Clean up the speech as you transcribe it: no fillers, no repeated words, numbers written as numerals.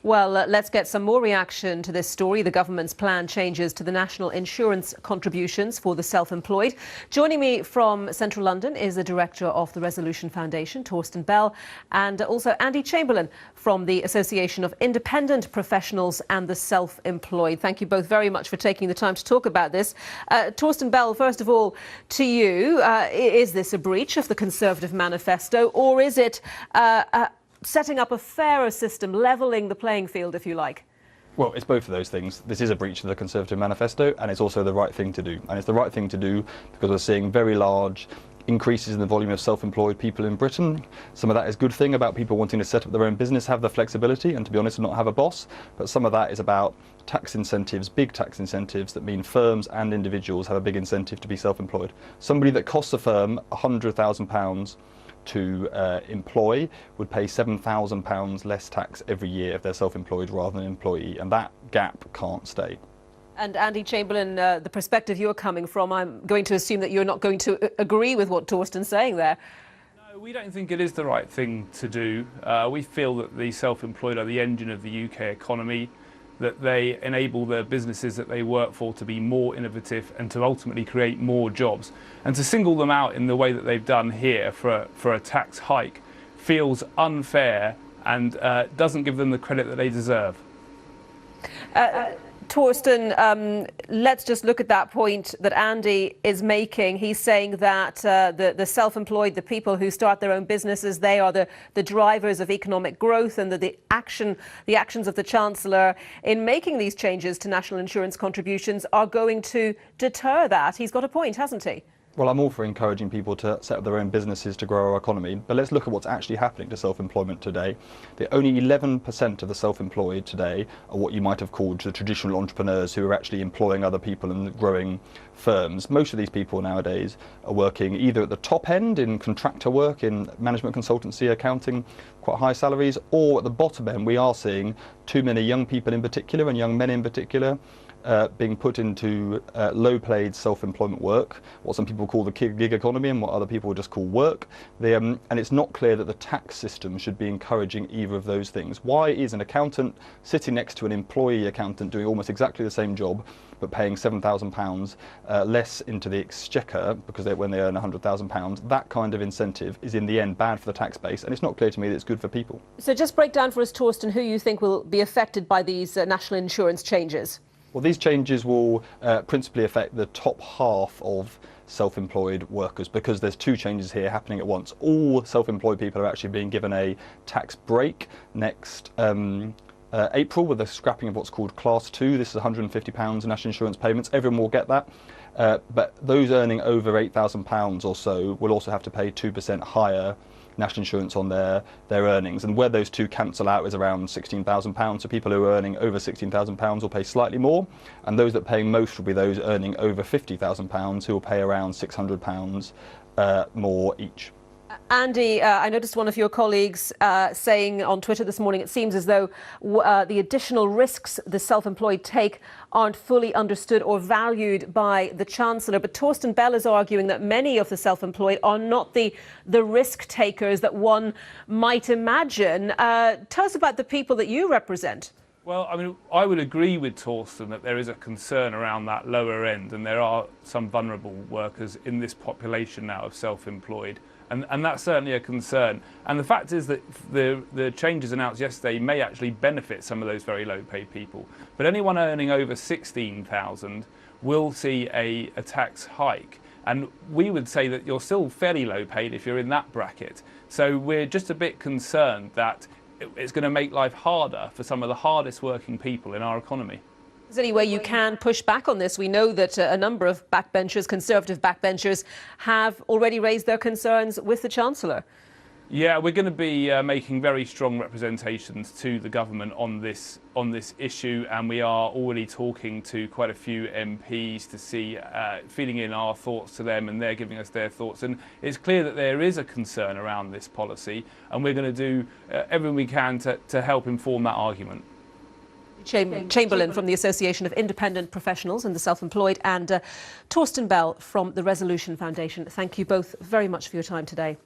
Well, let's get some more reaction to this story. The government's planned changes to the national insurance contributions for the self-employed. Joining me from central London is the director of the Resolution Foundation, Torsten Bell, and also Andy Chamberlain from the Association of Independent Professionals and the Self-Employed. Thank you both very much for taking the time to talk about this. Torsten Bell, first of all, to you, is this a breach of the Conservative manifesto, or is it setting up a fairer system, levelling the playing field, if you like? Well, it's both of those things. This is a breach of the Conservative manifesto, and it's also the right thing to do. And it's the right thing to do because we're seeing very large increases in the volume of self-employed people in Britain. Some of that is a good thing about people wanting to set up their own business, have the flexibility, and to be honest, not have a boss. But some of that is about tax incentives, big tax incentives, that mean firms and individuals have a big incentive to be self-employed. Somebody that costs a firm £100,000 to employ would pay £7,000 less tax every year if they're self-employed rather than an employee, and that gap can't stay. And Andy Chamberlain, the perspective you're coming from, I'm going to assume that you're not going to agree with what Torsten's saying there. No, we don't think it is the right thing to do. We feel that the self-employed are the engine of the UK economy, that they enable the businesses that they work for to be more innovative and to ultimately create more jobs. And to single them out in the way that they've done here for a tax hike feels unfair and doesn't give them the credit that they deserve. Torsten, let's just look at that point that Andy is making. He's saying that the self-employed, the people who start their own businesses, they are the drivers of economic growth, and that the actions of the Chancellor in making these changes to national insurance contributions are going to deter that. He's got a point, hasn't he? Well, I'm all for encouraging people to set up their own businesses to grow our economy, but let's look at what's actually happening to self-employment today. Only 11% of the self-employed today are what you might have called the traditional entrepreneurs who are actually employing other people and growing firms. Most of these people nowadays are working either at the top end in contractor work, in management consultancy, accounting, quite high salaries, or at the bottom end we are seeing too many young people in particular, and young men in particular, being put into low-paid self-employment work, what some people call the gig economy and what other people just call work. And it's not clear that the tax system should be encouraging either of those things. Why is an accountant sitting next to an employee accountant doing almost exactly the same job but paying £7,000 less into the exchequer because when they earn £100,000, that kind of incentive is in the end bad for the tax base, and it's not clear to me that it's good for people. So just break down for us, Torsten, who you think will be affected by these national insurance changes. Well, these changes will principally affect the top half of self-employed workers, because there's two changes here happening at once. All self-employed people are actually being given a tax break next April with the scrapping of what's called Class 2. This is £150 national insurance payments. Everyone will get that. But those earning over £8,000 or so will also have to pay 2% higher national insurance on their earnings, and where those two cancel out is around £16,000. So people who are earning over £16,000 will pay slightly more, and those that pay most will be those earning over £50,000 who will pay around £600 more each. Andy, I noticed one of your colleagues saying on Twitter this morning, it seems as though the additional risks the self-employed take aren't fully understood or valued by the Chancellor. But Torsten Bell is arguing that many of the self-employed are not the risk takers that one might imagine. Tell us about the people that you represent. Well, I mean, I would agree with Torsten that there is a concern around that lower end, and there are some vulnerable workers in this population now of self-employed. And that's certainly a concern. And the fact is that the changes announced yesterday may actually benefit some of those very low-paid people. But anyone earning over £16,000 will see a tax hike. And we would say that you're still fairly low-paid if you're in that bracket. So we're just a bit concerned that it's going to make life harder for some of the hardest working people in our economy. Is there any way you can push back on this? We know that a number of backbenchers, Conservative backbenchers, have already raised their concerns with the Chancellor. Yeah, we're going to be making very strong representations to the government on this issue, and we are already talking to quite a few MPs to see, feeding in our thoughts to them, and they're giving us their thoughts. And it's clear that there is a concern around this policy, and we're going to do everything we can to help inform that argument. Chamberlain from the Association of Independent Professionals and the Self-Employed, and Torsten Bell from the Resolution Foundation. Thank you both very much for your time today.